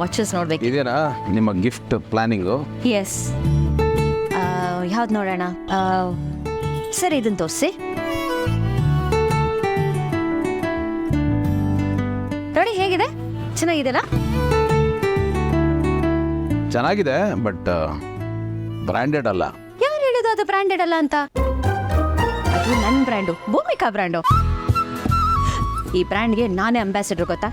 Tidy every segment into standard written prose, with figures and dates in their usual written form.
Watches ನೋಡ್ಬೇಕು. ಇದೇನಾ ನಿಮ್ಮ ಗಿಫ್ಟ್ ಪ್ಲಾನಿಂಗು? ಎಸ್. ಯಾವ್ದು ನೋಡೋಣ? ಸರಿ, ಇದನ್ನು ತೋರಿಸಿ. ನೋಡಿ ಹೇಗಿದೆ, ಚೆನ್ನಾಗಿದೆಲ್ಲ? ಚೆನ್ನಾಗಿದೆ, ಬಟ್ ಬ್ರ್ಯಾಂಡೆಡ್ ಅಲ್ಲ. ಯಾರು ಹೇಳಿದ್ದು ಅದು ಬ್ರ್ಯಾಂಡೆಡ್ ಅಲ್ಲ ಅಂತ? ಅದು ನನ್ನ ಬ್ರ್ಯಾಂಡು, ಭೂಮಿಕಾ ಬ್ರ್ಯಾಂಡು. ಈ ಬ್ರ್ಯಾಂಡ್ಗೆ ನಾನೇ ಅಂಬಾಸಿಡರ್, ಗೊತ್ತಾ?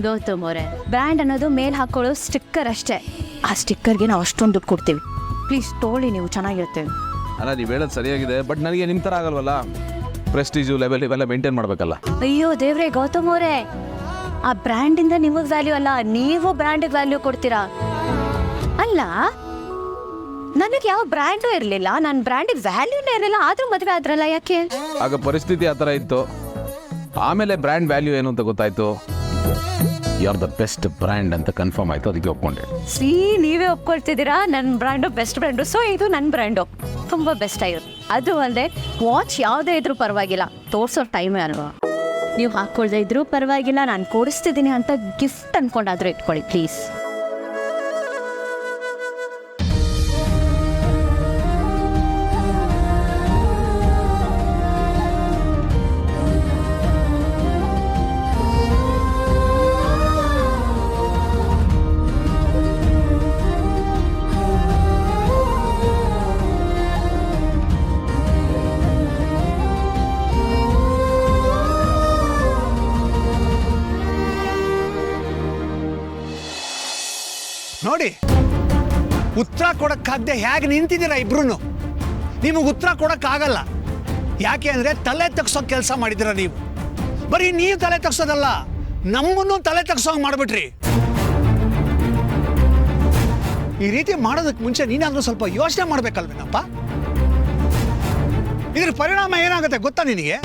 ಗೌತಮ್ ಅವರೇ, ಬ್ರ್ಯಾಂಡ್ ಅನ್ನೋದು ಮೇಲೆ ಹಾಕೊಳ್ಳೋ ಸ್ಟಿಕ್ಕರ್ ಅಷ್ಟೇ. ಆ ಸ್ಟಿಕ್ಕರ್ಗೆ ನಾವು ಅಷ್ಟೊಂದು ದುಡ್ಡು ಕೊಡ್ತೀವಿ. ಪ್ಲೀಸ್ ತೊಗೊಳ್ಳಿ, ನೀವು ಚೆನ್ನಾಗಿರುತ್ತೆ. ಅಲ್ಲ, ನೀವು ಹೇಳೋದು ಸರಿಯಾಗಿದೆ, ಬಟ್ ನನಗೆ ನಿಮ್ಮ ಥರ ಆಗಲ್ವಲ್ಲ. ಪ್ರೆಸ್ಟೀಜು ಲೆವೆಲ್ ಇವೆಲ್ಲ ಮೇಂಟೈನ್ ಮಾಡಬೇಕಲ್ಲ. ಅಯ್ಯೋ ದೇವ್ರೆ ಗೌತಮ್ ಅವರೇ, ಆ ಬ್ರ್ಯಾಂಡಿಂದ ನಿಮಗೆ ವ್ಯಾಲ್ಯೂ ಅಲ್ಲ, ನೀವು ಬ್ರ್ಯಾಂಡಿಗೆ ವ್ಯಾಲ್ಯೂ ಕೊಡ್ತೀರಾ. ಅಲ್ಲ, ನನಗೆ ಯಾವ ಬ್ರ್ಯಾಂಡು ಇರಲಿಲ್ಲ, ನನ್ನ ಬ್ರ್ಯಾಂಡಿಗೆ ವ್ಯಾಲ್ಯೂನೇ ಇರಲಿಲ್ಲ, ಆದರೂ ಮದುವೆ ಆದ್ರಲ್ಲ, ಯಾಕೆ? ಆಗ ಪರಿಸ್ಥಿತಿ ಆ ಥರ ಇತ್ತು. ಆಮೇಲೆ ಬ್ರ್ಯಾಂಡ್ ವ್ಯಾಲ್ಯೂ ಏನು ಅಂತ ಗೊತ್ತಾಯ್ತು. You are the best brand ಅಂತ ಕನ್ಫರ್ಮ್ ಆಯಿತು, ಅದಕ್ಕೆ ಒಪ್ಕೊಂಡೆ. ನೀವೇ ಒಪ್ಕೊಳ್ತಿದ್ದೀರಾ ನನ್ನ ಬ್ರ್ಯಾಂಡು ಬೆಸ್ಟ್ ಬ್ರ್ಯಾಂಡು. ಸೊ ಇದು ನನ್ನ ಬ್ರ್ಯಾಂಡು ತುಂಬ ಬೆಸ್ಟ್ ಆಗಿರುತ್ತೆ. ಅದು ಅಲ್ಲದೆ ವಾಚ್ ಯಾವುದೇ ಇದ್ರೂ ಪರವಾಗಿಲ್ಲ, ತೋರಿಸೋ ಟೈಮೇ ಅಲ್ವಾ. ನೀವು ಹಾಕ್ಕೊಳ್ದೇ ಇದ್ರೂ ಪರವಾಗಿಲ್ಲ, ನಾನು ಕೊಡಿಸ್ತಿದ್ದೀನಿ ಅಂತ ಗಿಫ್ಟ್ ಅಂದ್ಕೊಂಡಾದ್ರೂ ಇಟ್ಕೊಳ್ಳಿ ಪ್ಲೀಸ್. ನೋಡಿ, ಉತ್ತರ ಕೊಡಕ್ಕಾಗದೆ ಹೇಗೆ ನಿಂತಿದ್ದೀರಾ ಇಬ್ರು. ನಿಮಗೆ ಉತ್ತರ ಕೊಡಕ್ಕಾಗಲ್ಲ. ಯಾಕೆ ಅಂದರೆ ತಲೆ ತಗ್ಸೋ ಕೆಲಸ ಮಾಡಿದ್ದೀರ ನೀವು. ಬರೀ ನೀವು ತಲೆ ತಗ್ಸೋದಲ್ಲ, ನಮ್ಮನ್ನು ತಲೆ ತಗ್ಸೋಂಗೆ ಮಾಡಿಬಿಟ್ರಿ. ಈ ರೀತಿ ಮಾಡೋದಕ್ಕೆ ಮುಂಚೆ ನೀನಾದ್ರೂ ಸ್ವಲ್ಪ ಯೋಚನೆ ಮಾಡ್ಬೇಕಲ್ವೇನಪ್ಪ. ಇದ್ರ ಪರಿಣಾಮ ಏನಾಗುತ್ತೆ ಗೊತ್ತಾ ನಿನಗೆ?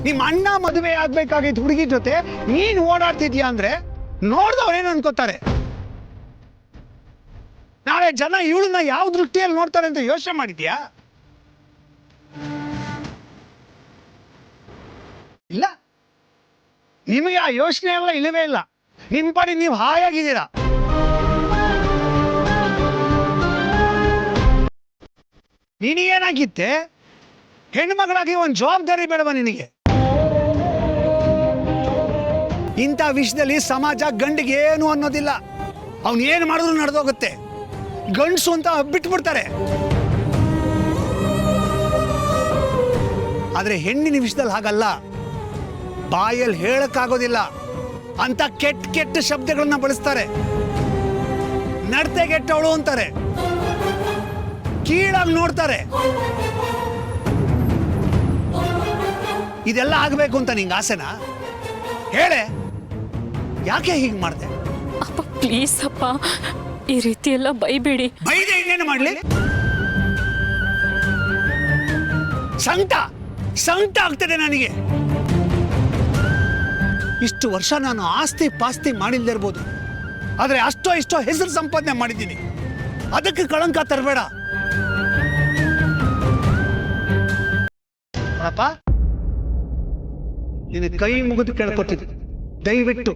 ನಿಮ್ಮ ಅಣ್ಣ ಮದುವೆ ಆಗ್ಬೇಕಾಗಿತ್ತು ಹುಡುಗಿ ಜೊತೆ ನೀನು ಓಡಾಡ್ತಿದ್ಯಾ ಅಂದ್ರೆ ನೋಡ್ದವ್ರೇನು ಅನ್ಕೋತಾರೆ? ನಾಳೆ ಜನ ಇವಳನ್ನ ಯಾವ ದೃಷ್ಟಿಯಲ್ಲಿ ನೋಡ್ತಾರೆ ಅಂತ ಯೋಚನೆ ಮಾಡಿದ್ಯಾ? ಇಲ್ಲ, ನಿಮಗೆ ಆ ಯೋಚನೆ ಎಲ್ಲ ಇಲ್ಲವೇ ಇಲ್ಲ. ನಿಮ್ಮ ಪಾಡಿ ನೀವು ಹಾಯಾಗಿದ್ದೀರಾ. ನಿನಗೇನಾಗಿತ್ತೆ? ಹೆಣ್ಮಗಳಾಗಿ ಒಂದು ಜವಾಬ್ದಾರಿ ಬೇಡವಾ ನಿನಗೆ? ಇಂಥ ವಿಷಯದಲ್ಲಿ ಸಮಾಜ ಗಂಡಿಗೆ ಏನು ಅನ್ನೋದಿಲ್ಲ. ಅವನು ಏನು ಮಾಡಿದ್ರು ನಡೆದೋಗುತ್ತೆ. ಗಂಡಸು ಅಂತ ಬಿಟ್ಬಿಡ್ತಾರೆ. ಆದ್ರೆ ಹೆಣ್ಣಿನ ವಿಷಯದಲ್ಲಿ ಹಾಗಲ್ಲ. ಬಾಯಲ್ಲಿ ಹೇಳಕ್ಕಾಗೋದಿಲ್ಲ ಅಂತ ಕೆಟ್ಟ ಕೆಟ್ಟ ಶಬ್ದಗಳನ್ನ ಬಳಸ್ತಾರೆ. ನಡತೆಗೆಟ್ಟವಳು ಅಂತಾರೆ, ಕೀಳಾಗಿ ನೋಡ್ತಾರೆ. ಇದೆಲ್ಲ ಆಗ್ಬೇಕು ಅಂತ ನಿಂಗೆ ಆಸೆನಾ? ಹೇಳೆ, ಯಾಕೆ ಹೀಗೆ ಮಾಡ್ದೆ? ಅಪ್ಪ ಪ್ಲೀಸ್ ಅಪ್ಪ, ಈ ರೀತಿ ಎಲ್ಲ ಬೈಬೇಡಿ. ಬೈದೆ ಇನ್ನೇನು ಮಾಡ್ಲಿ? ಸಂಕಟ ಆಗ್ತದೆ ನನಗೆ. ಇಷ್ಟು ವರ್ಷ ನಾನು ಆಸ್ತಿ ಪಾಸ್ತಿ ಮಾಡಿಲ್ದೇ ಇರ್ಬೋದು, ಆದ್ರೆ ಅಷ್ಟೋ ಇಷ್ಟೋ ಹೆಸರು ಸಂಪಾದನೆ ಮಾಡಿದ್ದೀನಿ. ಅದಕ್ಕೆ ಕಳಂಕ ತರಬೇಡ. ಅಪ್ಪ, ನಿನ್ನ ಕೈ ಮುಗಿದು ಕೇಳ್ಕೊತಿದ್ದೆ, ದಯವಿಟ್ಟು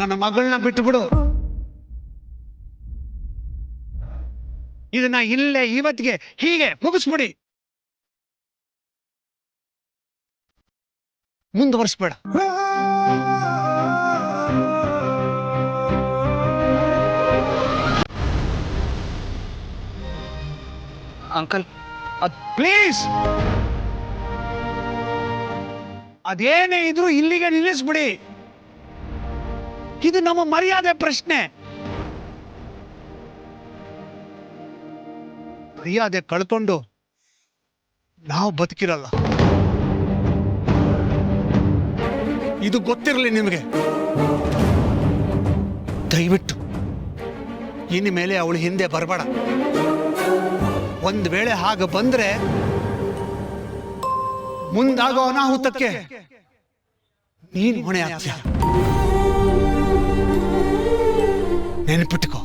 ನನ್ನ ಮಗಳನ್ನ ಬಿಟ್ಟು ಬಿಡು. ಇದನ್ನ ಇಲ್ಲೇ ಇವತ್ತಿಗೆ ಹೀಗೆ ಮುಗಿಸ್ಬಿಡಿ, ಮುಂದುವರಿಸ್ಬೇಡ. ಅಂಕಲ್, ಪ್ಲೀಸ್, ಅದೇನೇ ಇದ್ರೂ ಇಲ್ಲಿಗೆ ನಿಲ್ಲಿಸ್ಬಿಡಿ. ಇದು ನಮ್ಮ ಮರ್ಯಾದೆ ಪ್ರಶ್ನೆ. ಮರ್ಯಾದೆ ಕಳ್ಕೊಂಡು ನಾವು ಬದುಕಿರಲ್ಲ. ಇದು ಗೊತ್ತಿರಲಿ ನಿಮಗೆ. ದಯವಿಟ್ಟು ಇನ್ನು ಮೇಲೆ ಅವಳು ಹಿಂದೆ ಬರಬೇಡ. ಒಂದು ವೇಳೆ ಹಾಗೆ ಬಂದ್ರೆ ಮುಂದಾಗೋ ಅನಾಹುತಕ್ಕೆ ನೀನು ಹೊಣೆ ಆಗ್ತೀಯ. ನೆನಪಿಟ್ಟುಕೋ.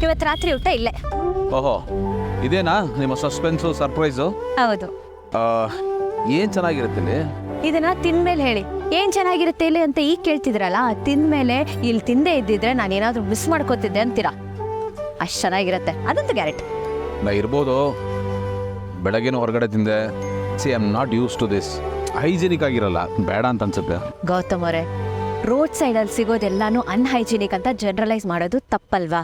ಇವತ್ತು ರಾತ್ರಿ ಊಟ ಇಲ್ಲೇ. ಓಹೋ, ಇದೇನಾ ನಿಮ್ಮ ಸಸ್ಪೆನ್ಸು ಸರ್ಪ್ರೈಸು? ಹೌದು. ಏನು ಚೆನ್ನಾಗಿರುತ್ತೆ ಇಲ್ಲಿ? ಇದನ್ನ ತಿಂದ್ಮೇಲೆ ಹೇಳಿ ಏನ್ ಚೆನ್ನಾಗಿರುತ್ತೆ ಇಲ್ಲಿ ಅಂತ ಈಗ ಕೇಳ್ತಿದ್ರಲ್ಲ, ತಿಂದ್ಮೇಲೆ ಇಲ್ಲಿ ತಿಂದೇ ಇದ್ದಿದ್ರೆ ನಾನು ಏನಾದ್ರೂ ಮಿಸ್ ಮಾಡ್ಕೋತಿದ್ದೆ ಅಂತೀರಾ. ಅಷ್ಟು ಚೆನ್ನಾಗಿರುತ್ತೆ, ಅದಂತೂ ಗ್ಯಾರಂಟಿ. ನಾ ಇರ್ಬೋದು, ಬೆಳಗ್ಗೆನೂ ಹೊರಗಡೆ ತಿಂದೆ. See I am not used to this. Hygienic ಆಗಿರಲ್ಲ, ಬೇಡ ಅಂತ ಅನ್ಸುತ್ತೆ. ಗೌತಮ್ ಅವರೇ, ರೋಡ್ ಸೈಡಲ್ಲಿ ಸಿಗೋದೆಲ್ಲಾನು ಅನ್ಹೈಜಿನಿಕ್ ಅಂತ ಜನರಲೈಸ್ ಮಾಡೋದು ತಪ್ಪಲ್ವಾ?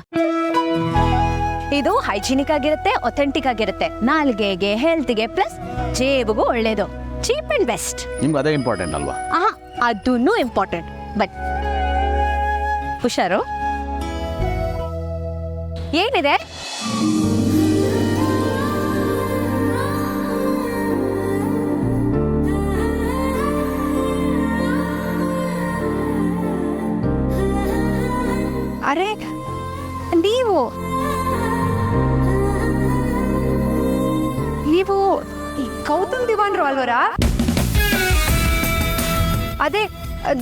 ಇದು ಹೈಜಿನಿಕ್ ಆಗಿರುತ್ತೆ, ಒಥೆಂಟಿಕ್ ಆಗಿರುತ್ತೆ, ನಾಲ್ಗೆಗೆ, ಹೆಲ್ತ್ಗೆ, ಪ್ಲಸ್ ಜೇಬುಗೂ ಒಳ್ಳೇದು. Cheap and best. ನಿಮ್ಗೆ ಅದೇ ಇಂಪಾರ್ಟೆಂಟ್ ಅಲ್ವಾ? ಅದೂ ಇಂಪಾರ್ಟೆಂಟ್. ಬಟ್ ಹುಷಾರು. ಏನಿದೆ? ಅರೆ, ನೀವು ಗೌತಮ್ ದಿವಾನ್ರು ಅಲ್ವರಾ? ಅದೇ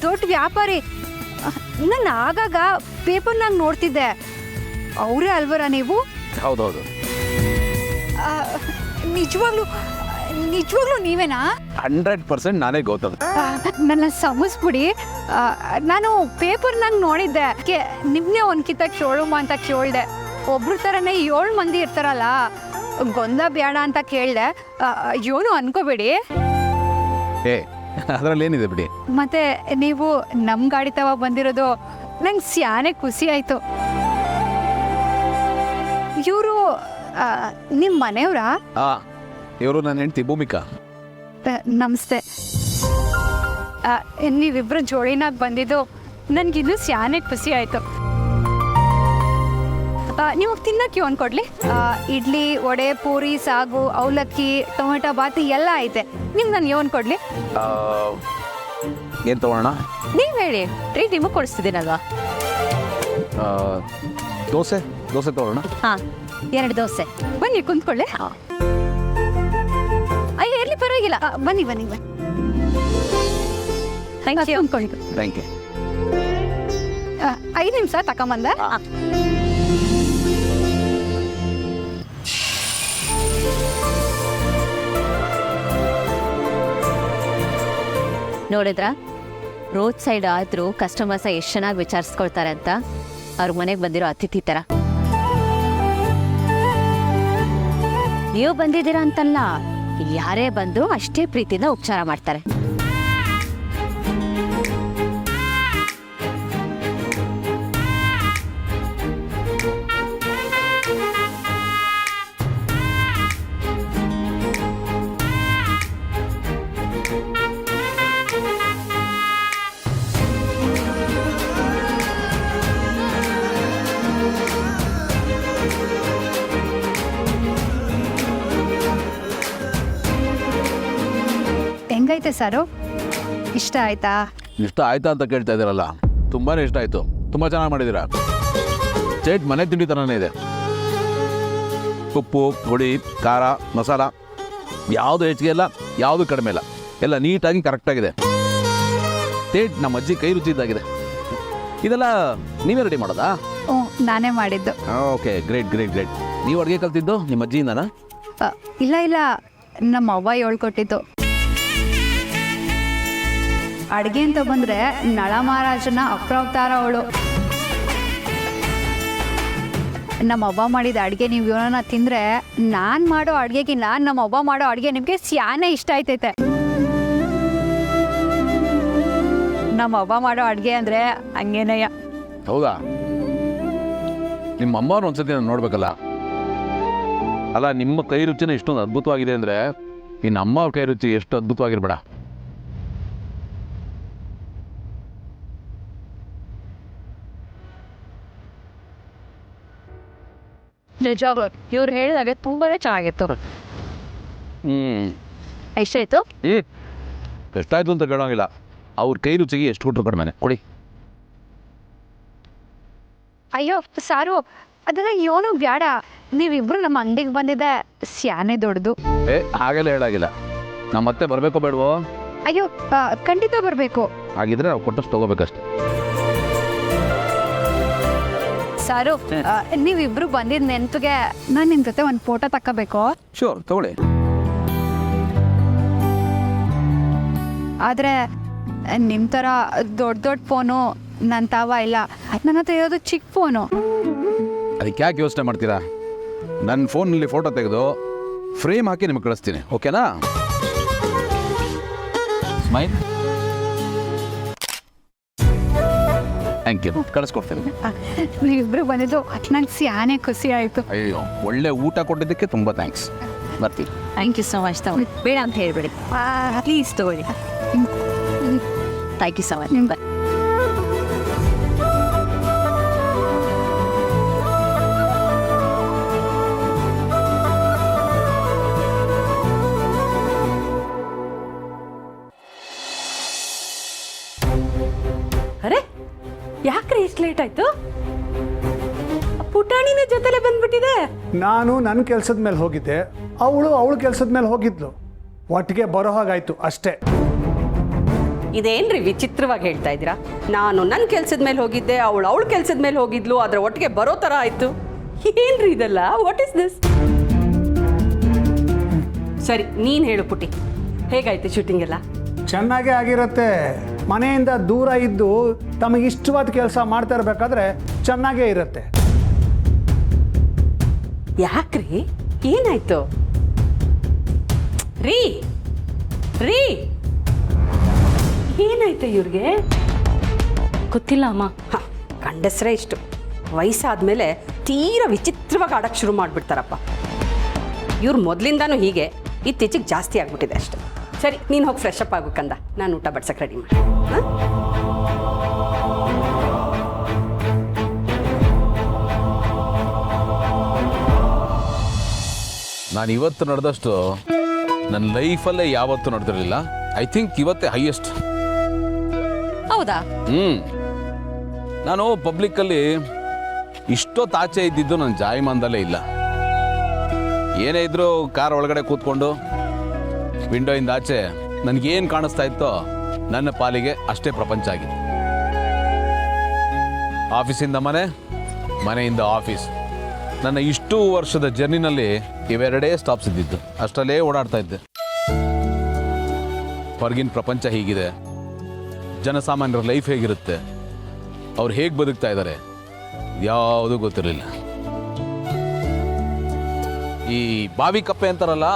ದೊಡ್ಡ ವ್ಯಾಪಾರಿ. ನಾನು ಆಗಾಗ ಪೇಪರ್ನಾಗ ನೋಡ್ತಿದ್ದೆ. ಅವರೇ ಅಲ್ವರಾ ನೀವು? ಹೌದೌದು. ನಿಜವಾಗ್ಲೂ ನೀವೇನಾ? 100% ನಾನೇ ಗೌತಮ್. ನನ್ನ ಸಮಸ್ಬಿಡಿ. ನಾನು ಪೇಪರ್ನಾಗ ನೋಡಿದ್ದೆ. ನಿಮ್ಮನ್ನೇ ಒಂದು ಕಿತ್ತ ಶೋಳೂಮ ಅಂತ ಕೇಳಿದೆ. ಒಬ್ರು ಥರನೇ 7 ಮಂದಿ ಇರ್ತಾರಲ್ಲ, ಗೊಂದ ಬೇಡ ಅಂತ ಕೇಳಿದೆ. ಏನು ಅನ್ಕೋಬೇಡಿ. ಅದರಲ್ಲಿ ಏನಿದೆ ಬಿಡಿ. ಮತ್ತೆ ನೀವು ನಮ್ಮ ಗಾಡಿ ತವ ಬಂದಿರೋದು ನಂಗೆ ಸ್ಯಾನೆ ಖುಷಿ ಆಯಿತು. ಇವರು ನಿಮ್ಮ ಮನೆಯವರಾ? ಇವರು ನನ್ನ ಹೆಂಡತಿ ಭೂಮಿಕಾ. ನಮಸ್ತೆ. ನೀವಿಬ್ಬರು ಜೋಡಿನಾಗ ಬಂದಿದ್ದು ನನಗಿನ್ನೂ ಸ್ಯಾನೆ ಖುಷಿ ಆಯಿತು. ನೀವು ತಿನ್ನಕ್ಕೆ ಏನು ಕೊಡಲಿ? ಇಡ್ಲಿ, ವಡೆ, ಪೂರಿ, ಸಾಗು, ಅವಲಕ್ಕಿ, ಟೊಮೆಟೊ ಬಾತಿ ಎಲ್ಲ ಐತೆ. ನಿಮ್ಗೆ ನಾನು ಏನು ಕೊಡಲಿ? ಏನು ತೊಗೊಳ್ಳೋಣ? ನೀವು ಹೇಳಿ, ಟ್ರೀಟ್ ನಿಮಗೆ ಕೊಡಿಸ್ತಿದ್ದೀನಲ್ವಾ? ದೋಸೆ ತೊಗೊಳ್ಳೋಣ. ಹಾಂ, 2 ದೋಸೆ. ಬನ್ನಿ ಕುಂತ್ಕೊಳ್ಳಿ. ಅಯ್ಯೋ, ಇರಲಿ, ಪರವಾಗಿಲ್ಲ. ಬನ್ನಿ. Thank you. Thank you. 5 ನಿಮಿಷ ತಗೊಂಬಂದೆ. ನೋಡಿದ್ರ, ರೋಡ್ ಸೈಡ್ ಆದ್ರೂ ಕಸ್ಟಮರ್ಸ ಎಷ್ಟು ಚೆನ್ನಾಗಿ ವಿಚಾರಿಸ್ಕೊಳ್ತಾರೆ ಅಂತ. ಅವ್ರ ಮನೆಗೆ ಬಂದಿರೋ ಅತಿಥಿ ಥರ. ನೀವು ಬಂದಿದ್ದೀರಾ ಅಂತಲ್ಲ, ಯಾರೇ ಬಂದ್ರು ಅಷ್ಟೇ ಪ್ರೀತಿಯಿಂದ ಉಪಚಾರ ಮಾಡ್ತಾರೆ. ಹೆಂಗೈತೆ ಸಾರು? ಇಷ್ಟ ಆಯ್ತಾ? ಇಷ್ಟ ಆಯ್ತಾ ಅಂತ ಕೇಳ್ತಾ ಇದ್ದೀರಲ್ಲ, ತುಂಬಾನೇ ಇಷ್ಟ ಆಯ್ತು. ತುಂಬ ಚೆನ್ನಾಗಿ ಮಾಡಿದ್ದೀರಾ. ಸ್ಟೇಟ್ ಮನೆ ತಿಂಡಿ ಥರನೇ ಇದೆ. ಉಪ್ಪು, ಹುಳಿ, ಖಾರ, ಮಸಾಲ ಯಾವುದು ಹೆಚ್ಚಿಗೆ ಇಲ್ಲ, ಯಾವುದು ಕಡಿಮೆ ಇಲ್ಲ, ಎಲ್ಲ ನೀಟಾಗಿ ಕರೆಕ್ಟಾಗಿದೆ. ಸ್ಟೇಟ್ ನಮ್ಮ ಅಜ್ಜಿ ಕೈ ರುಚಿ ಇದ್ದಾಗಿದೆ. ಇದೆಲ್ಲ ನೀವೇ ರೆಡಿ ಮಾಡೋದಾ? ನಾನೇ ಮಾಡಿದ್ದು. Okay, great. ನೀವು ಅಡುಗೆ ಕಲ್ತಿದ್ದು ನಿಮ್ಮ ಅಜ್ಜಿಯಿಂದನಾ? ಇಲ್ಲ, ನಮ್ಮ ಅವ್ವ ಹೇಳ್ಕೊಟ್ಟಿದ್ದು. ಅಡುಗೆ ಅಂತ ಬಂದರೆ ನಳ ಮಹಾರಾಜನ ಅಪ್ರಾವತಾರ ಅವಳು. ನಮ್ಮ ಅವ್ವ ಮಾಡಿದ ಅಡುಗೆ ನೀವು ಏನನ್ನ ತಿಂದರೆ, ನಾನು ಮಾಡೋ ಅಡುಗೆಗಿನ್ನ ನಮ್ಮ ಅವ್ವ ಮಾಡೋ ಅಡುಗೆ ನಿಮಗೆ ಸ್ಯಾನೆ ಇಷ್ಟ ಆಯ್ತೈತೆ. ನಮ್ಮ ಅವ್ವ ಮಾಡೋ ಅಡುಗೆ ಅಂದರೆ ಹಂಗೇನಯ್ಯ. ಹೌದಾ? ನಿಮ್ಮ ಅಮ್ಮವ್ರು ಒಂದ್ಸತಿ ನಾನು ನೋಡ್ಬೇಕಲ್ಲ. ಅಲ್ಲ, ನಿಮ್ಮ ಕೈ ರುಚಿನ ಇಷ್ಟೊಂದು ಅದ್ಭುತವಾಗಿದೆ ಅಂದರೆ ಇನ್ನು ಅಮ್ಮವ್ರ ಕೈ ರುಚಿ ಎಷ್ಟು ಅದ್ಭುತವಾಗಿರ್ಬೇಡ. ನಿಜವಾಗ್ಲೂ ಇವ್ರು ಹೇಳಿದಾಗೆ ತುಂಬಾನೇ ಚೆನ್ನಾಗಿತ್ತು. ಎಷ್ಟಾಯ್ತು? ಎಷ್ಟಾಯ್ತು ಅಂತ ಕೇಳೋಂಗಿಲ್ಲ, ಅವ್ರ ಕೈ ರುಚಿಗೆ ಎಷ್ಟು ಕೊಟ್ಟರು ಕಡಿಮೆ. ಕೊಡಿ. ಅಯ್ಯೋ ಸಾರು, ಅದೆಲ್ಲ ಏನೂ ಬೇಡ. ನೀವಿಬ್ರು ನಮ್ಮ ಅಂಗಡಿಗೆ ಬಂದಿದ್ದೆ ಸ್ಯಾನೆ ದೊಡ್ಡದು. ಹಾಗೆಲ್ಲ ಹೇಳಾಗಿಲ್ಲ. ನಮ್ಮ ಮತ್ತೆ ಬರಬೇಕೋ ಬೇಡವೋ? ಅಯ್ಯೋ, ಖಂಡಿತ ಬರಬೇಕು. ಹಾಗಿದ್ರೆ ನಾವು ಕೊಟ್ಟಷ್ಟು ತಗೋಬೇಕಷ್ಟೆ. ಸಾರು ನೀವಿಬ್ರು ಬಂದಿದ್ ನೆನ್ಪಿಗೆ ನಾನು ನಿಮ್ ಜೊತೆ ಒಂದು ಫೋಟೋ ತಕ್ಕಬೇಕು. ಶೋರ್ ತಗೊಳ್ಳಿ. ಆದ್ರೆ ನಿಮ್ ತರ ದೊಡ್ಡ ದೊಡ್ಡ ಫೋನು ನನ್ನ ತಾವ ಇಲ್ಲ. ನನ್ನ ಹತ್ರ ಇರೋದು ಚಿಕ್ಕ ಫೋನು. ಅದಕ್ಕೆ ಯಾಕೆ ಯೋಚನೆ ಮಾಡ್ತೀರಾ? ನನ್ನ ಫೋನಲ್ಲಿ ಫೋಟೋ ತೆಗೆದು ಫ್ರೇಮ್ ಹಾಕಿ ನಿಮಗೆ ಕಳಿಸ್ತೀನಿ, ಓಕೆನಾ? ಸ್ಮೈಲ್. ಥ್ಯಾಂಕ್ ಯು, ಕಳಿಸ್ಕೊಡ್ತೀನಿ. ನೀವಿಬ್ರು ಬಂದಿದ್ದು ನಂಗೆ ಸ್ಯಾನೆ ಖುಷಿ ಆಯ್ತು. ಅಯ್ಯೋ, ಒಳ್ಳೆ ಊಟ ಕೊಟ್ಟಿದ್ದಕ್ಕೆ ತುಂಬ ಥ್ಯಾಂಕ್ಸ್. ಬರ್ತೀನಿ. Thank you so much. ತಗೊಳ್ಳಿ, ಬೇಡ ಅಂತ ಹೇಳ್ಬೇಡಿ ಪ್ಲೀಸ್ ತಗೊಳ್ಳಿ. Thank you so much. Bye. ಅರೆ ಯಾಕ್ರೆ ಇಷ್ಟು ಲೇಟ್ ಆಯ್ತು? ಪುಟಾಣಿನ ಜೊತೆಲೆ ಬಂದ್ಬಿಟ್ಟಿದೆ. ನಾನು ನನ್ನ ಕೆಲಸದ ಮೇಲೆ ಹೋಗಿದ್ದೆ, ಅವಳು ಕೆಲಸದ ಮೇಲೆ ಹೋಗಿದ್ಲು. ಒಟ್ಟಿಗೆ ಬರೋ ಹಾಗಾಯ್ತು ಅಷ್ಟೇ. ಇದೇನ್ರಿ ವಿಚಿತ್ರವಾಗಿ ಹೇಳ್ತಾ ಇದ್ದೀರಾ? ನಾನು ನನ್ನ ಕೆಲಸದ ಮೇಲೆ ಹೋಗಿದ್ದೆ, ಅವಳು ಕೆಲಸದ ಮೇಲೆ ಹೋಗಿದ್ಲು, ಅದ್ರ ಒಟ್ಟಿಗೆ ಬರೋ ಥರ ಆಯ್ತು. ಏನ್ರಿ ಇದೆಲ್ಲ? What is this? ಸರಿ, ನೀನು ಹೇಳು ಪುಟಿ, ಹೇಗಾಯ್ತು ಶೂಟಿಂಗ್ ಎಲ್ಲ? ಚೆನ್ನಾಗೇ ಆಗಿರುತ್ತೆ. ಮನೆಯಿಂದ ದೂರ ಇದ್ದು ತಮಗಿಷ್ಟವಾದ ಕೆಲಸ ಮಾಡ್ತಾ ಇರಬೇಕಾದ್ರೆ ಚೆನ್ನಾಗೇ ಇರುತ್ತೆ. ಯಾಕ್ರಿ, ಏನಾಯ್ತು? ರೀ ರೀ ಏನಾಯ್ತು ಇವ್ರಿಗೆ? ಗೊತ್ತಿಲ್ಲ ಅಮ್ಮ. ಗಂಡಸ್ರೇ ಇಷ್ಟು ವಯಸ್ಸಾದ್ಮೇಲೆ ತೀರಾ ವಿಚಿತ್ರವಾಗಿ ಆಡಕ್ಕೆ ಶುರು ಮಾಡಿಬಿಡ್ತಾರಪ್ಪ. ಇವ್ರು ಮೊದಲಿಂದಾನು ಹೀಗೆ, ಇತ್ತೀಚೆಗೆ ಜಾಸ್ತಿ ಆಗ್ಬಿಟ್ಟಿದೆ ಅಷ್ಟೆ. ಸರಿ, ನೀನು ಹೋಗಿ ಫ್ರೆಶ್ ಅಪ್ ಆಗು ಕಂದ, ನಾನು ಊಟ ಬಡ್ಸಕ್ಕೆ ರೆಡಿ ಮಾಡಿ. ನಾನು ಇವತ್ತು ನಡೆದಷ್ಟು ನನ್ನ ಲೈಫಲ್ಲೇ ಯಾವತ್ತೂ ನಡೆದಿರಲಿಲ್ಲ. ಐ ಥಿಂಕ್ ಇವತ್ತೇ ಹೈಯೆಸ್ಟ್. ಹೌದಾ? ನಾನು ಪಬ್ಲಿಕ್ಕಲ್ಲಿ ಇಷ್ಟೊತ್ತು ಆಚೆ ಇದ್ದಿದ್ದು ನನ್ನ ಜಾಯಮಾನದಲ್ಲೇ ಇಲ್ಲ. ಏನೇ ಇದ್ರೂ ಕಾರ್ ಒಳಗಡೆ ಕೂತ್ಕೊಂಡು ವಿಂಡೋಯಿಂದ ಆಚೆ ನನಗೇನು ಕಾಣಿಸ್ತಾ ಇತ್ತೋ ನನ್ನ ಪಾಲಿಗೆ ಅಷ್ಟೇ ಪ್ರಪಂಚ ಆಗಿದೆ. ಆಫೀಸಿಂದ ಮನೆ, ಮನೆಯಿಂದ ಆಫೀಸ್. ನನ್ನ ಇಷ್ಟು ವರ್ಷದ ಜರ್ನಿನಲ್ಲಿ ಇವೆರಡೇ ಸ್ಟಾಪ್ಸ್ ಇದ್ದಿದ್ದು. ಅಷ್ಟರಲ್ಲೇ ಓಡಾಡ್ತಾ ಇದ್ದೆ. ಹೊರಗಿನ ಪ್ರಪಂಚ ಹೀಗಿದೆ, ಜನಸಾಮಾನ್ಯರ ಲೈಫ್ ಹೇಗಿರುತ್ತೆ, ಅವ್ರು ಹೇಗೆ ಬದುಕ್ತಾ ಇದ್ದಾರೆ, ಯಾವುದೂ ಗೊತ್ತಿರಲಿಲ್ಲ. ಈ ಬಾವಿ ಕಪ್ಪೆ ಅಂತಾರಲ್ಲ,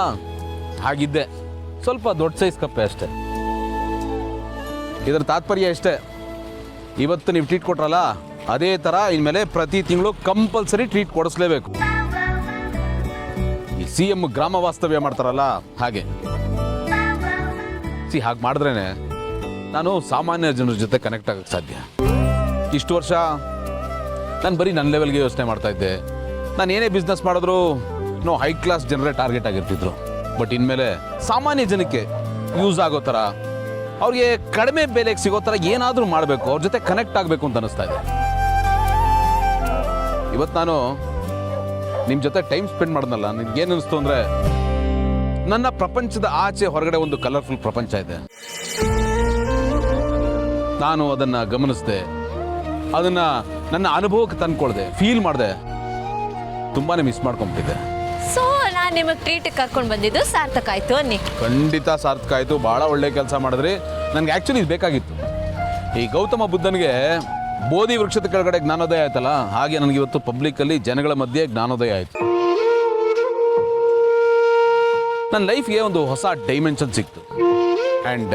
ಹಾಗಿದ್ದೆ. ಸ್ವಲ್ಪ ದೊಡ್ಡ ಸೈಜ್ ಕಪ್ಪೆ ಅಷ್ಟೆ. ಇದರ ತಾತ್ಪರ್ಯ ಇಷ್ಟೇ, ಇವತ್ತು ನೀವು ಟ್ರೀಟ್ ಕೊಟ್ರಲ್ಲ, ಅದೇ ಥರ ಇನ್ಮೇಲೆ ಪ್ರತಿ ತಿಂಗಳು ಕಂಪಲ್ಸರಿ ಟ್ರೀಟ್ ಕೊಡಿಸ್ಲೇಬೇಕು. ಈ CM ಗ್ರಾಮ ವಾಸ್ತವ್ಯ ಮಾಡ್ತಾರಲ್ಲ ಹಾಗೆ. ಹಾಗೆ ಮಾಡಿದ್ರೇ ನಾನು ಸಾಮಾನ್ಯ ಜನರ ಜೊತೆ ಕನೆಕ್ಟ್ ಆಗಕ್ಕೆ ಸಾಧ್ಯ. ಇಷ್ಟು ವರ್ಷ ನಾನು ಬರೀ ನನ್ನ ಲೆವೆಲ್ಗೆ ಯೋಚನೆ ಮಾಡ್ತಾ ಇದ್ದೆ. ನಾನು ಏನೇ ಬಿಸ್ನೆಸ್ ಮಾಡಿದ್ರು ಹೈ ಕ್ಲಾಸ್ ಜನರೇ ಟಾರ್ಗೆಟ್ ಆಗಿರ್ತಿದ್ರು. ಬಟ್ ಇನ್ಮೇಲೆ ಸಾಮಾನ್ಯ ಜನಕ್ಕೆ ಯೂಸ್ ಆಗೋ ಥರ, ಅವ್ರಿಗೆ ಕಡಿಮೆ ಬೆಲೆಗೆ ಸಿಗೋ ಥರ ಏನಾದರೂ ಮಾಡಬೇಕು, ಅವ್ರ ಜೊತೆ ಕನೆಕ್ಟ್ ಆಗಬೇಕು ಅಂತ ಅನ್ನಿಸ್ತಾ ಇದೆ. ಇವತ್ತು ನಾನು ನಿಮ್ಮ ಜೊತೆ ಟೈಮ್ ಸ್ಪೆಂಡ್ ಮಾಡಿದ್ನಲ್ಲ, ನಿನ್ಗೇನು ಅನ್ನಿಸ್ತು ಅಂದರೆ, ನನ್ನ ಪ್ರಪಂಚದ ಆಚೆ ಹೊರಗಡೆ ಒಂದು ಕಲರ್ಫುಲ್ ಪ್ರಪಂಚ ಇದೆ. ನಾನು ಅದನ್ನು ಗಮನಿಸಿದೆ, ಅದನ್ನು ನನ್ನ ಅನುಭವಕ್ಕೆ ತಂದ್ಕೊಳ್ದೆ, ಫೀಲ್ ಮಾಡಿದೆ. ತುಂಬಾ ಮಿಸ್ ಮಾಡ್ಕೊಂಬಿಟ್ಟಿದ್ದೆ. ಸೊ ನಾನು ನಿಮಗೆ ಟ್ರೀಟ್ ಕರ್ಕೊಂಡು ಬಂದಿದ್ದು ಸಾರ್ಥಕ ಆಯ್ತು ಅನ್ನಿ. ಖಂಡಿತ ಸಾರ್ಥಕ ಆಯಿತು. ಭಾಳ ಒಳ್ಳೆ ಕೆಲಸ ಮಾಡಿದ್ರಿ. ನನಗೆ ಆ್ಯಕ್ಚುಲಿ ಇದು ಬೇಕಾಗಿತ್ತು. ಈ ಗೌತಮ ಬುದ್ಧನಿಗೆ ಬೋಧಿ ವೃಕ್ಷದ ಕೆಳಗಡೆ ಜ್ಞಾನೋದಯ ಆಯ್ತಲ್ಲ, ಹಾಗೆ ನನಗೆ ಇವತ್ತು ಪಬ್ಲಿಕ್ಕಲ್ಲಿ ಜನಗಳ ಮಧ್ಯೆ ಜ್ಞಾನೋದಯ ಆಯಿತು. ನನ್ನ ಲೈಫ್ಗೆ ಒಂದು ಹೊಸ ಡೈಮೆನ್ಷನ್ ಸಿಕ್ತು. ಆ್ಯಂಡ್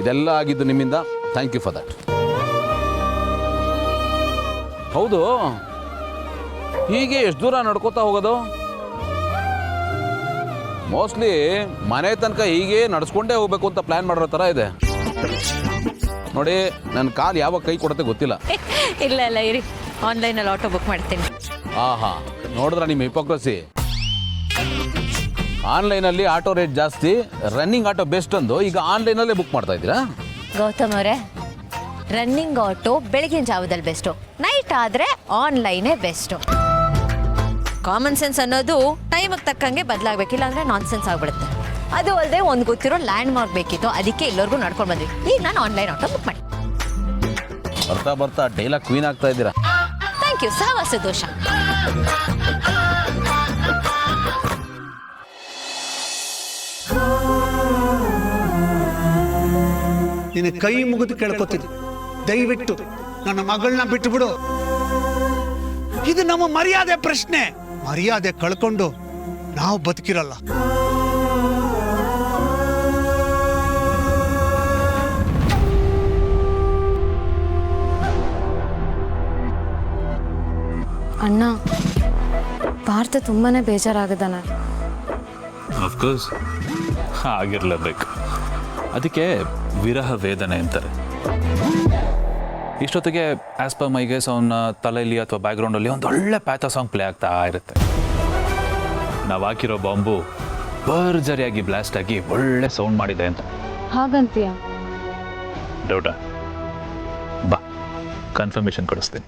ಇದೆಲ್ಲ ಆಗಿದ್ದು ನಿಮ್ಮಿಂದ. Thank you for that. ಹೌದು, ಹೀಗೆ ಎಷ್ಟು ದೂರ ನಡ್ಕೋತಾ ಹೋಗೋದು? ಮೋಸ್ಟ್ಲಿ ಮನೆ ತನಕ ಹೀಗೆ ನಡ್ಸ್ಕೊಂಡೇ ಹೋಗ್ಬೇಕು ಅಂತ ಪ್ಲಾನ್ ಮಾಡಿರೋ ಥರ ಇದೆ ನೋಡಿ. ನನ್ನ ಕಾಲು ಯಾವಾಗ ಕೈ ಕೊಡುತ್ತೆ ಗೊತ್ತಿಲ್ಲ. ಇಲ್ಲ ಇಲ್ಲ ಇರಿ, ಆನ್ಲೈನಲ್ಲಿ ಆಟೋ ಬುಕ್ ಮಾಡ್ತೀನಿ. ಆಹಾ, ನೋಡಿದ್ರ ನಿಮ್ಮ ಹಿಪೋಕ್ರಸಿ. ಆನ್ಲೈನಲ್ಲಿ ಆಟೋ ರೇಟ್ ಜಾಸ್ತಿ, ರನ್ನಿಂಗ್ ಆಟೋ ಬೆಸ್ಟ್ ಅಂದು ಈಗ ಆನ್ಲೈನಲ್ಲೇ ಬುಕ್ ಮಾಡ್ತಾ ಇದ್ದೀರಾ? ಗೌತಮ್ ಅವರೇ, ರನ್ನಿಂಗ್ ಆಟೋ ಬೆಳಗಿನ ಜಾವದಲ್ಲಿ ಬೆಸ್ಟು, ನೈಟ್ ಆದರೆ ಆನ್ಲೈನೇ ಬೆಸ್ಟು. ಕಾಮನ್ ಸೆನ್ಸ್ ಅನ್ನೋದು ಟೈಮಿಗೆ ತಕ್ಕಂಗೆ ಬದಲಾಗಬೇಕಿಲ್ಲ ಅಂದರೆ ನಾನ್ ಸೆನ್ಸ್ ಆಗಿಬಿಡುತ್ತೆ. ಅದು ಅಲ್ಲದೆ ಒಂದು ಗೊತ್ತಿರೋ ಲ್ಯಾಂಡ್ ಮಾರ್ಕ್ ಬೇಕಿತ್ತು, ಅದಕ್ಕೆ ಎಲ್ಲರಿಗೂ ನಡ್ಕೊಂಡು ಬಂದ್ವಿ. ಈಗ ನಾನು ಆನ್ಲೈನ್ ಆಟೋ ಬುಕ್ ಮಾಡಿ. ಬರ್ತಾ ಬರ್ತಾ ಡೈಲಾಗ್ ಕ್ವೀನ್ ಆಗ್ತಾ ಇದ್ದೀರಾ. Thank thank you. ಸಹವಾಸ ದೋಷ. ನಿನ್ನ ಕೈ ಮುಗಿದು ಕೇಳ್ಕೊತೀನಿ, ದಯವಿಟ್ಟು ನನ್ನ ಮಗಳನ್ನ ಬಿಟ್ಟು ಬಿಡು. ಇದು ನಮ್ಮ ಮರ್ಯಾದೆ ಪ್ರಶ್ನೆ. ಮರ್ಯಾದೆ ಕಳ್ಕೊಂಡು ನಾವು ಬದುಕಿರಲ್ಲ. ಅಣ್ಣ, ಭಾರತ ತುಂಬಾನೇ ಬೇಜಾರಾಗದಾನ. ಅಫ್ಕೋರ್ಸ್ ಆಗಿರ್ಲೇಬೇಕು. ಅದಕ್ಕೆ ವಿರಹ ವೇದನೆ ಅಂತಾರೆ. ಇಷ್ಟೊತ್ತಿಗೆ ಆಸ್ ಪರ್ ಮೈ ಗೆಸ್ ಅವನ ತಲೆಯಲ್ಲಿ ಅಥವಾ ಬ್ಯಾಕ್ಗ್ರೌಂಡಲ್ಲಿ ಒಂದು ಒಳ್ಳೆ ಪ್ಯಾಥ ಸಾಂಗ್ ಪ್ಲೇ ಆಗ್ತಾ ಇರುತ್ತೆ. ನಾವು ಹಾಕಿರೋ ಬಾಂಬು ಭರ್ಜರಿಯಾಗಿ ಬ್ಲಾಸ್ಟ್ ಆಗಿ ಒಳ್ಳೆ ಸೌಂಡ್ ಮಾಡಿದೆ ಅಂತ. ಹಾಗಂತೀಯ? ಡೌಟಾ? ಬಾ, ಕನ್ಫರ್ಮೇಷನ್ ಕೊಡಿಸ್ತೀನಿ.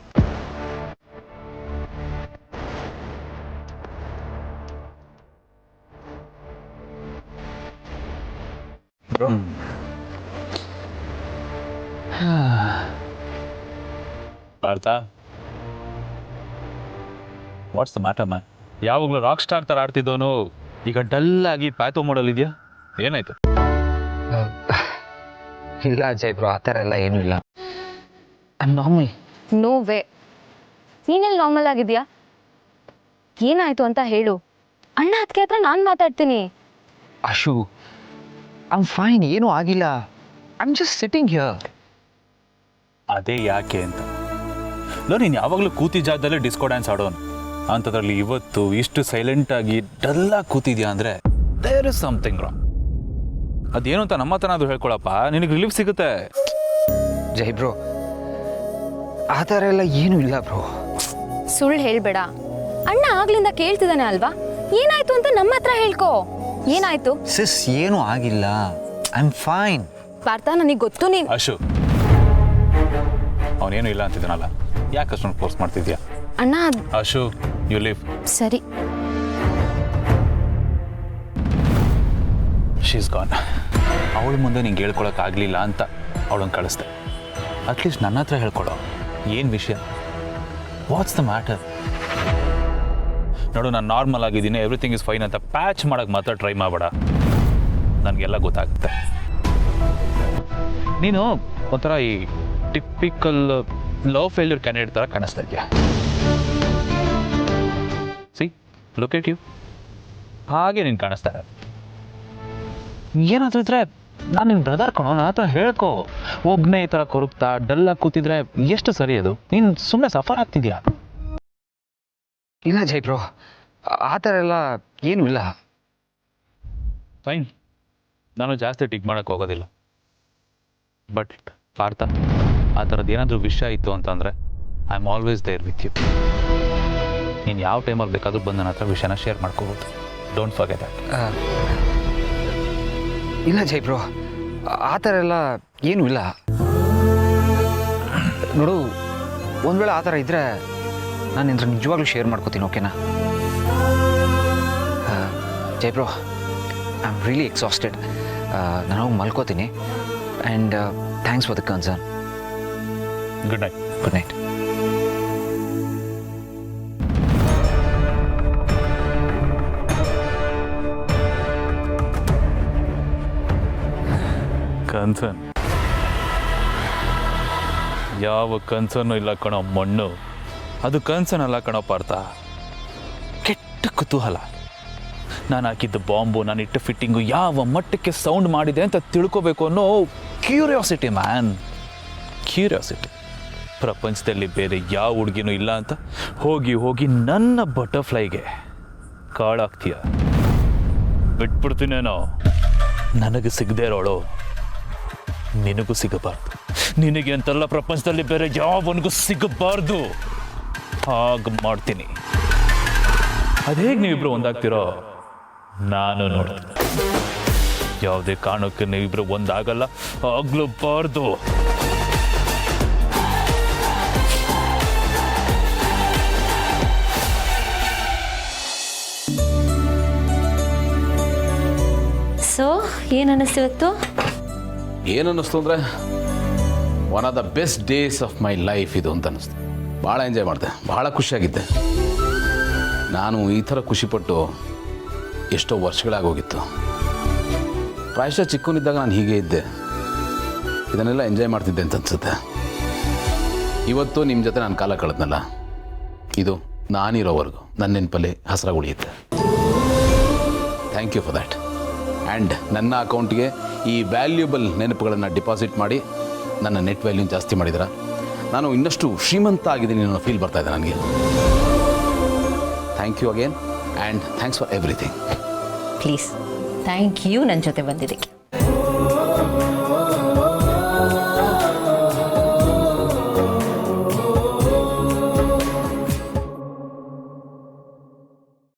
Partha, what's the matter man? ಯಾವಾಗಲೂ ರಾಕ್ ಸ್ಟಾರ್ ಥರ ಆಡ್ತಿದ್ದವನು ಈಗ ಡಲ್ ಆಗಿ ಪ್ಯಾಥೋ ಮಾಡಲ್ ಇದೆಯಾ? ಏನಾಯ್ತು? ಇಲ್ಲ ಅಜಯ್ ಬ್ರೋ, ಆ ಥರ ಎಲ್ಲ ಏನೂ ಇಲ್ಲ. I normal. No way. ನೀನೆಲ್ಲಿ ನಾರ್ಮಲ್ ಆಗಿದ್ಯಾ? ಏನಾಯ್ತು ಅಂತ ಹೇಳು. ಅಣ್ಣ ಅದಕ್ಕೆ ಹತ್ರ ನಾನು ಮಾತಾಡ್ತೀನಿ. ಅಶು, ಐ ಆಮ್ ಫೈನ್, ಏನೂ ಆಗಿಲ್ಲ. I am just sitting here. ಅದೇ ಯಾಕೆ ಅಂತ. ನೀನು ಯಾವಾಗಲೂ ಕೂತಿ ಜಾಗದಲ್ಲೇ ಡಿಸ್ಕೋ ಡ್ಯಾನ್ಸ್ ಆಡೋನು, ಅಂಥದ್ರಲ್ಲಿ ಇವತ್ತು ಇಷ್ಟು ಸೈಲೆಂಟಾಗಿ ಡಲ್ಲಾಗಿ ಕೂತಿದ್ಯಾ ಅಂದರೆ ದೇರ್ ಇಸ್ ಸಮಥಿಂಗ್ ರಾಂಗ್. ಅದೇನು ಅಂತ ನಮ್ಮ ಹತ್ರ ಅದು ಹೇಳ್ಕೊಳಪ್ಪ, ನಿನಗೆ ರಿಲೀಫ್ ಸಿಗುತ್ತೆ. ಜೈ ಬ್ರೋ, ಆ ಥರ ಎಲ್ಲ ಏನೂ ಇಲ್ಲ ಬ್ರೋ. ಸುಳ್ಳು ಹೇಳ್ಬೇಡ. ಅಣ್ಣ ಆಗ್ಲಿಂದ ಕೇಳ್ತಿದ್ದಾನೆ ಅಲ್ವಾ, ಏನಾಯ್ತು ಅಂತ ನಮ್ಮ ಹತ್ರ ಹೇಳ್ಕೊ. ಏನಾಯ್ತು? ಸಿಸ್, ಏನೂ ಆಗಿಲ್ಲ. I am fine. ಪಾರ್ಥ, ನನಗೆ ಗೊತ್ತು ನೀನು. ಅಶು, ಅವನೇನು ಇಲ್ಲ ಅಂತಿದ್ದಾನಲ್ಲ, ಯಾಕೆ ಅಷ್ಟೊಂದು ಫೋರ್ಸ್ ಮಾಡ್ತಿದ್ಯಾ? ಅಣ್ಣ ಅಶು, ಯು ಲೀವ್. ಸರಿ. She's gone. ಅವಳ ಮುಂದೆ ನಿಂಗೆ ಹೇಳ್ಕೊಳಕ್ಕಾಗಲಿಲ್ಲ ಅಂತ ಅವಳನ್ನು ಕಳಿಸ್ದೆ. ಅಟ್ಲೀಸ್ಟ್ ನನ್ನ ಹತ್ರ ಹೇಳ್ಕೊಳೋ, ಏನು ವಿಷಯ? What's the matter? ನೋಡು, ನಾನು ನಾರ್ಮಲ್ ಆಗಿದ್ದೀನಿ, ಎವ್ರಿಥಿಂಗ್ ಇಸ್ ಫೈನ್ ಅಂತ ಪ್ಯಾಚ್ ಮಾಡೋಕ್ಕೆ ಮಾತ್ರ ಟ್ರೈ ಮಾಡಬೇಡ. ನನಗೆಲ್ಲ ಗೊತ್ತಾಗುತ್ತೆ. ನೀನು ಒಂಥರ ಈ ಟಿಪಿಕಲ್ ಲವ್ ಫೇಲ್ಯೂರ್ ಕ್ಯಾಂಡಿಡೇಟ್ ಥರ ಕಾಣಿಸ್ತಾ ಇದೆಯಾ? See, look at you. ಹಾಗೆ ನೀನು ಕಾಣಿಸ್ತಾ ಇರೋದು. ಏನಾದರೂ ಇದ್ರೆ ನಾನು ನಿನ್ನ ಬ್ರದರ್ ಕಣೋ, ನನ್ನ ಹತ್ರ ಹೇಳ್ಕೊ. ಒಬ್ಬನೇ ಈ ಥರ ಕೊರಗ್ತಾ ಡಲ್ಲಾಗಿ ಕೂತಿದ್ರೆ ಎಷ್ಟು ಸರಿ ಅದು? ನೀನು ಸುಮ್ಮನೆ ಸಫರ್ ಆಗ್ತಿದ್ಯಾ? ಇಲ್ಲ ಜೈ ಬ್ರೋ, ಆ ಥರ ಎಲ್ಲ ಏನೂ ಇಲ್ಲ. ಫೈನ್, ನಾನು ಜಾಸ್ತಿ ಟಿಕ್ ಮಾಡೋಕ್ಕೆ ಹೋಗೋದಿಲ್ಲ. ಬಟ್ ಪಾರ್ಥ, ಆ ಥರದ್ದು ಏನಾದರೂ ವಿಷಯ ಇತ್ತು ಅಂತಂದರೆ I am always there with you. ನೀನು ಯಾವ ಟೈಮಲ್ಲಿ ಬೇಕಾದರೂ ಬಂದು ನನ್ನ ಹತ್ರ ವಿಷಯನ ಶೇರ್ ಮಾಡ್ಕೋಬೋದು. Don't forget that. ಇಲ್ಲ ಜೈ ಬ್ರೋ, ಆ ಥರ ಎಲ್ಲ ಏನೂ ಇಲ್ಲ. ನೋಡು, ಒಂದು ವೇಳೆ ಆ ಥರ ಇದ್ದರೆ ನಾನು ನಿನ್ನ ನಿಜವಾಗ್ಲೂ ಶೇರ್ ಮಾಡ್ಕೋತೀನಿ, ಓಕೆನಾ? Jai bro, I am really exhausted. ನಾನು ಹೋಗಿ ಮಲ್ಕೋತೀನಿ. And thanks for the concern. Good night. Good night. Concern? ಯಾವ ಕನ್ಸರ್ನು ಇಲ್ಲ ಕಣೋ ಮಣ್ಣು. ಅದು ಕನ್ಸರ್ನ್ ಅಲ್ಲ ಕಣೋ ಪಾರ್ಥ, ಕೆಟ್ಟ ಕುತೂಹಲ. ನಾನು ಹಾಕಿದ್ದ ಬಾಂಬು, ನಾನು ಇಟ್ಟ ಫಿಟ್ಟಿಂಗು ಯಾವ ಮಟ್ಟಕ್ಕೆ ಸೌಂಡ್ ಮಾಡಿದೆ ಅಂತ ತಿಳ್ಕೋಬೇಕು ಅನ್ನೋ ಕ್ಯೂರಿಯಾಸಿಟಿ ಮ್ಯಾನ್. ಕ್ಯೂರಿಯಾಸಿಟಿ. ಪ್ರಪಂಚದಲ್ಲಿ ಬೇರೆ ಯಾವ ಹುಡುಗಿನೂ ಇಲ್ಲ ಅಂತ ಹೋಗಿ ಹೋಗಿ ನನ್ನ ಬಟರ್ಫ್ಲೈಗೆ ಕಾಳಾಗ್ತೀಯ. ಬಿಟ್ಬಿಡ್ತೀನೇನೋ. ನನಗೆ ಸಿಗದೆ ಇರೋಳು ನಿನಗೂ ಸಿಗಬಾರ್ದು. ನಿನಗೆ ಅಂತೆಲ್ಲ ಪ್ರಪಂಚದಲ್ಲಿ ಬೇರೆ ಯಾವನಿಗೂ ಸಿಗಬಾರ್ದು. ಹಾಗೆ ಮಾಡ್ತೀನಿ. ಅದೇಗೆ ನೀವಿಬ್ರು ಒಂದಾಗ್ತಿರೋ ನಾನು ನೋಡ್ತೀನಿ. ಯಾವುದೇ ಕಾರಣಕ್ಕೆ ನೀವಿಬ್ರು ಒಂದಾಗಲ್ಲ, ಆಗ್ಲೂಬಾರ್ದು. ಸೊ ಏನು ಅನ್ನಿಸ್ತಿವತ್ತು? ಏನನ್ನಿಸ್ತು ಅಂದರೆ one of the best days of my life ಇದು ಅಂತ ಅನ್ನಿಸ್ತು. ಭಾಳ ಎಂಜಾಯ್ ಮಾಡಿದೆ, ಭಾಳ ಖುಷಿಯಾಗಿದ್ದೆ. ನಾನು ಈ ಥರ ಖುಷಿಪಟ್ಟು ಎಷ್ಟೋ ವರ್ಷಗಳಾಗೋಗಿತ್ತು. ಪ್ರಾಯಶಃ ಚಿಕ್ಕವನಿದ್ದಾಗ ನಾನು ಹೀಗೆ ಇದ್ದೆ, ಇದನ್ನೆಲ್ಲ ಎಂಜಾಯ್ ಮಾಡ್ತಿದ್ದೆ ಅಂತ ಅನ್ಸುತ್ತೆ. ಇವತ್ತು ನಿಮ್ಮ ಜೊತೆ ನಾನು ಕಾಲ ಕಳೆದ್ನಲ್ಲ, ಇದು ನಾನಿರೋವರೆಗೂ ನನ್ನ ನೆನಪಲ್ಲಿ ಹಸಿರಾಗಿ ಉಳಿಯುತ್ತೆ. Thank you for that. And ನನ್ನ ಅಕೌಂಟ್ಗೆ ಈ ವ್ಯಾಲ್ಯೂಬಲ್ ನೆನಪುಗಳನ್ನು ಡಿಪಾಸಿಟ್ ಮಾಡಿ ನನ್ನ ನೆಟ್ ವ್ಯಾಲ್ಯೂ ಜಾಸ್ತಿ ಮಾಡಿದ್ದೀರ. ನಾನು ಇನ್ನಷ್ಟು ಶ್ರೀಮಂತ ಆಗಿದ್ದೀನಿ ಅನ್ನೋ ಫೀಲ್ ಬರ್ತಾ ಇದೆ ನನಗೆ. Thank you again and thanks for everything. Please thank you ನನ್ನ ಜೊತೆ ಬಂದಿದ್ದಕ್ಕೆ.